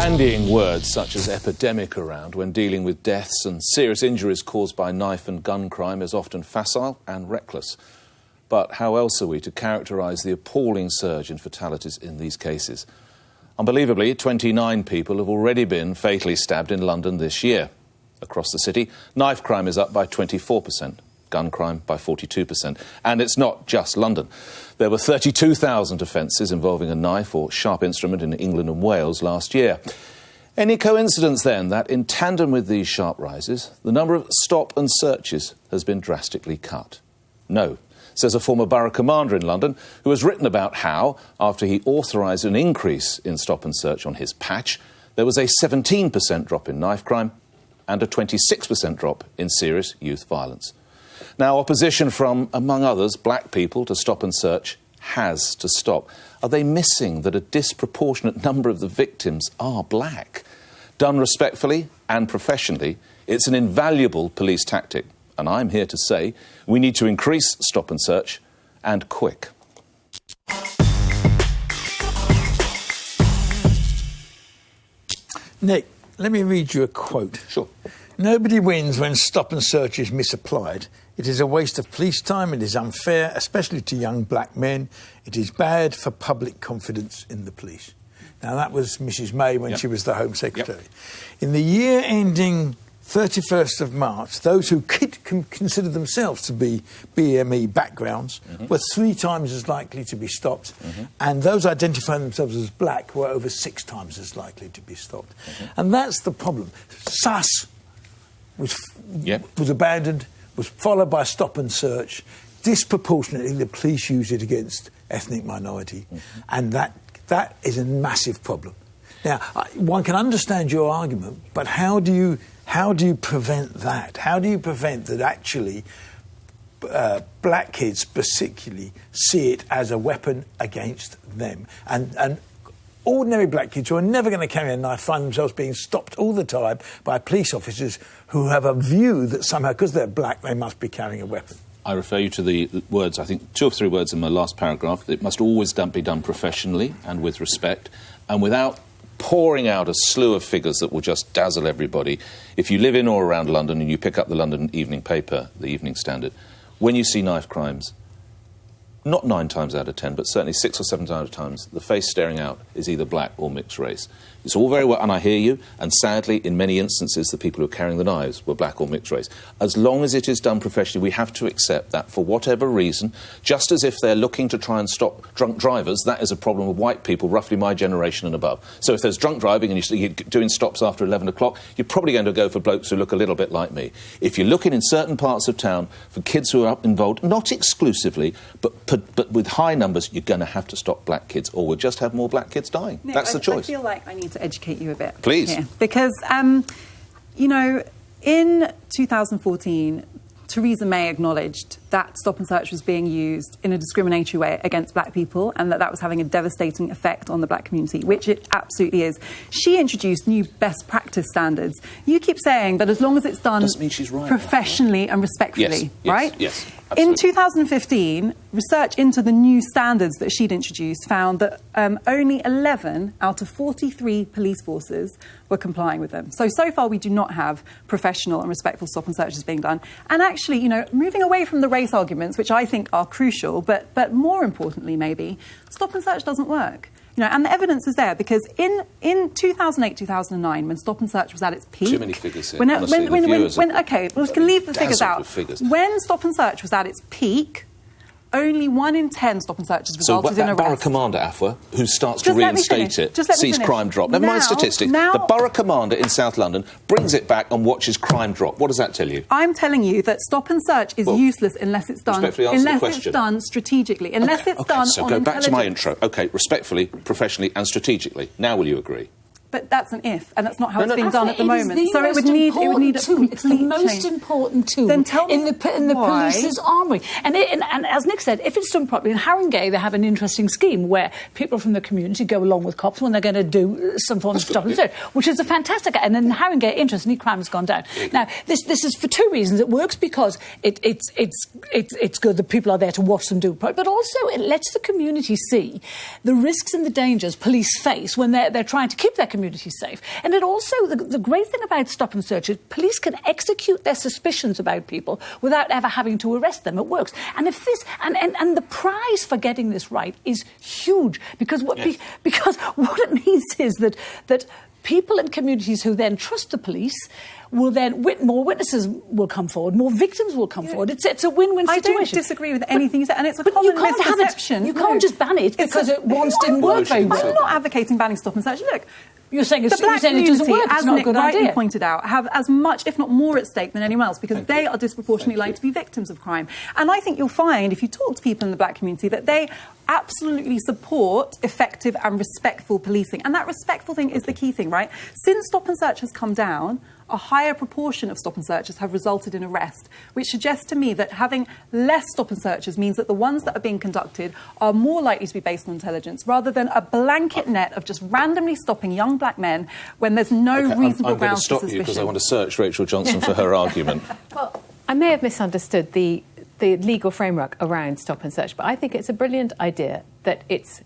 bandying words such as epidemic around when dealing with deaths and serious injuries caused by knife and gun crime is often facile and reckless. But how else are we to characterise the appalling surge in fatalities in these cases? Unbelievably, 29 people have already been fatally stabbed in London this year. Across the city, knife crime is up by 24%, gun crime by 42%. And it's not just London. There were 32,000 offences involving a knife or sharp instrument in England and Wales last year. Any coincidence, then, that in tandem with these sharp rises, the number of stop and searches has been drastically cut? No, says a former borough commander in London who has written about how, after he authorised an increase in stop and search on his patch, there was a 17% drop in knife crime and a 26% drop in serious youth violence. Now, opposition from, among others, black people to stop and search has to stop. Are they missing that a disproportionate number of the victims are black? Done respectfully and professionally, it's an invaluable police tactic. And I'm here to say we need to increase stop and search, and quick. Nick, let me read you a quote. Sure. Nobody wins when stop and search is misapplied. It is a waste of police time. It is unfair, especially to young black men. It is bad for public confidence in the police. Now, that was Mrs May when she was the Home Secretary. In the year ending 31st of March, those who consider themselves to be BME backgrounds were 3 times as likely to be stopped, and those identifying themselves as black were over 6 times as likely to be stopped. And that's the problem. SAS was abandoned, was followed by stop and search. Disproportionately, the police use it against ethnic minority, and that is a massive problem. Now, one can understand your argument, but how do you prevent that? How do you prevent that actually black kids particularly see it as a weapon against them? And ordinary black kids who are never going to carry a knife find themselves being stopped all the time by police officers who have a view that somehow, because they're black, they must be carrying a weapon. I refer you to the words, I think 2 or 3 words in my last paragraph. It must always be done professionally and with respect and without pouring out a slew of figures that will just dazzle everybody. If you live in or around London and you pick up the London Evening Paper, the Evening Standard, when you see knife crimes, not 9 times out of 10, but certainly 6 or 7 times out of times, the face staring out is either black or mixed race. It's all very well, and I hear you, and sadly, in many instances, the people who are carrying the knives were black or mixed race. As long as it is done professionally, we have to accept that for whatever reason, just as if they're looking to try and stop drunk drivers, that is a problem with white people, roughly my generation and above. So if there's drunk driving and you're doing stops after 11 o'clock, you're probably going to go for blokes who look a little bit like me. If you're looking in certain parts of town for kids who are involved, not exclusively, but with high numbers, you're going to have to stop black kids, or we'll just have more black kids dying. Nick, that's the choice. I feel like I need to educate you a bit. Please. Here. Because, you know, in 2014, Theresa May acknowledged that stop and search was being used in a discriminatory way against black people and that was having a devastating effect on the black community, which it absolutely is. She introduced new best practice standards. You keep saying that as long as it's done doesn't mean she's right, professionally and respectfully, right? Yes. Absolutely. In 2015, research into the new standards that she'd introduced found that only 11 out of 43 police forces were complying with them. So far we do not have professional and respectful stop and searches being done. And actually, you know, moving away from the race arguments, which I think are crucial, but more importantly maybe, stop and search doesn't work. You know, and the evidence is there because in 2008, 2009, when stop and search was at its peak... Too many figures here. Okay, we can leave the figures out. Figures. When stop and search was at its peak, only 1 in 10 stop and searches resulted in arrest. Borough commander, Afua, who starts to reinstate it, sees crime drop. Never mind statistics. The borough commander in South London brings it back and watches crime drop. What does that tell you? I'm telling you that stop and search is useless unless it's done strategically. Unless it's done so on go back to my intelligence. intro. OK, respectfully, professionally and strategically. Now will you agree? But that's an if, and that's not how it's being done at the moment. So it would need a complete It's the most change. important tool Then tell me in the police's armoury. And as Nick said, if it's done properly, in Haringey they have an interesting scheme where people from the community go along with cops when they're going to do some form of stop and search, which is a fantastic. And in Haringey, interestingly, crime has gone down. Now, this is for 2 reasons. It works because it's good that people are there to watch them do it, but also it lets the community see the risks and the dangers police face when they're trying to keep their community community safe. And it also, the great thing about stop and search is police can execute their suspicions about people without ever having to arrest them. It works. And if this, and the prize for getting this right is huge, because what it means is that people in communities who then trust the police will then, more witnesses will come forward, more victims will come forward. It's a win-win situation. I don't disagree with anything you said, and it's a common misperception. You can't just ban it because it once didn't work very well. I'm not advocating banning stop and search. Look, you're saying the black it doesn't work. It's as not Nick a good rightly idea. pointed out, have as much, if not more, at stake than anyone else, because they are disproportionately likely to be victims of crime. And I think you'll find, if you talk to people in the black community, that they absolutely support effective and respectful policing. And that respectful thing is the key thing, right? Since stop and search has come down, a higher proportion of stop and searches have resulted in arrest, which suggests to me that having less stop and searches means that the ones that are being conducted are more likely to be based on intelligence, rather than a blanket net of just randomly stopping young black men when there's no reasonable grounds for suspicion. I'm going to stop you because I want to search Rachel Johnson for her argument. Well, I may have misunderstood the legal framework around stop and search, but I think it's a brilliant idea that it's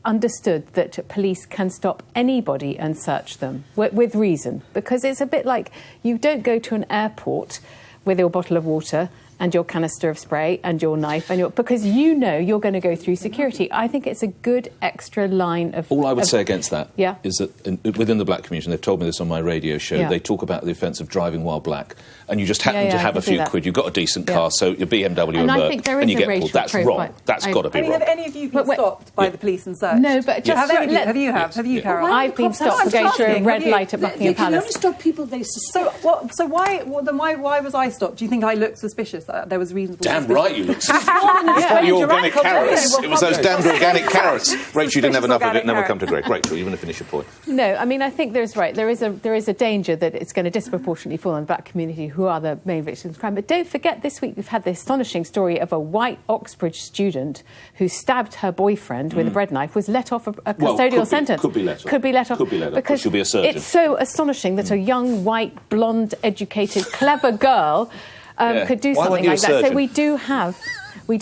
understood that police can stop anybody and search them with reason, because it's a bit like you don't go to an airport with your bottle of water and your canister of spray and your knife because you know you're going to go through security. I think it's a good extra line of... All I would say against that is that within the black community, and they've told me this on my radio show, they talk about the offence of driving while black, and you just happen to have a few quid, you've got a decent car, so your BMW and Merc, and you get pulled. That's wrong. That's got to be wrong. Have any of you been stopped by the police and searched? No, but just... Have you, Carol? I've been stopped for going through a red light at Buckingham Palace. You can only stop people they suspect. So why was I stopped? Do you think I looked suspicious? That there was reasonable Damn suspicion? right you look suspicious. It's probably organic carrots. It was those damned organic carrots. Rachel, you didn't have enough of it, never come to Greg. Rachel, you want to finish your point? No, I mean, I think there is a danger that it's going to disproportionately fall on the black community, who are the main victims of crime. But don't forget, this week we've had the astonishing story of a white Oxbridge student who stabbed her boyfriend with a bread knife, was let off a custodial sentence. Could be let off. Because she'll be a surgeon. It's so astonishing that a young, white, blonde, educated, clever girl could do something like that. So we do have what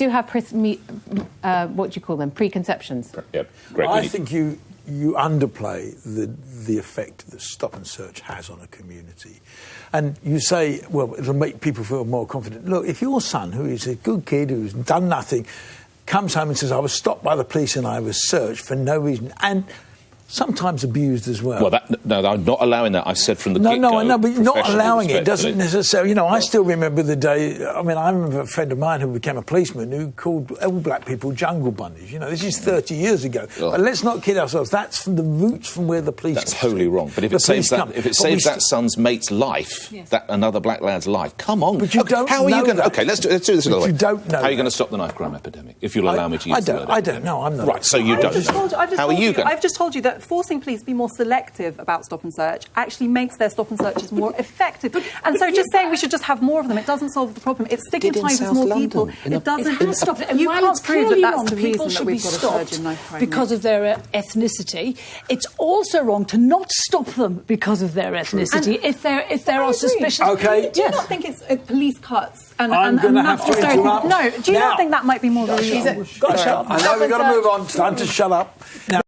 do you call them? Preconceptions. Yep. Greg, I think you underplay the effect that stop and search has on a community. And you say, well, it'll make people feel more confident. Look, if your son, who is a good kid, who's done nothing, comes home and says, I was stopped by the police and I was searched for no reason, and sometimes abused as well. Well, no, I'm not allowing that. I've said from the get-go. No, I know, but not allowing it doesn't necessarily... You know, I still remember the day... I mean, I remember a friend of mine who became a policeman who called all black people jungle bunnies. You know, this is 30 years ago. Oh. But let's not kid ourselves. That's from the roots from where the police... That's wholly wrong. But if it saves that son's mate's life, that another black lad's life, come on. But you don't know that. OK, let's do this another way. You don't know How are you going to stop the knife crime epidemic, if you'll allow me to use the word? I don't know. I'm not... Right, so you don't know. How are you going? I've just told you that forcing police to be more selective about stop and search actually makes their stop and searches more effective. And so just saying we should just have more of them, it doesn't solve the problem. It stigmatises more people. It doesn't stop it. You can't prove that that's the reason that we've got a surge in knife crime because of their ethnicity. It's also wrong to not stop them because of their ethnicity if there are suspicions. Okay. Do you not think it's police cuts? I'm going to have to interrupt. No, do you not think that might be more of a reason? I know we've got to move on. It's time to shut up. Now,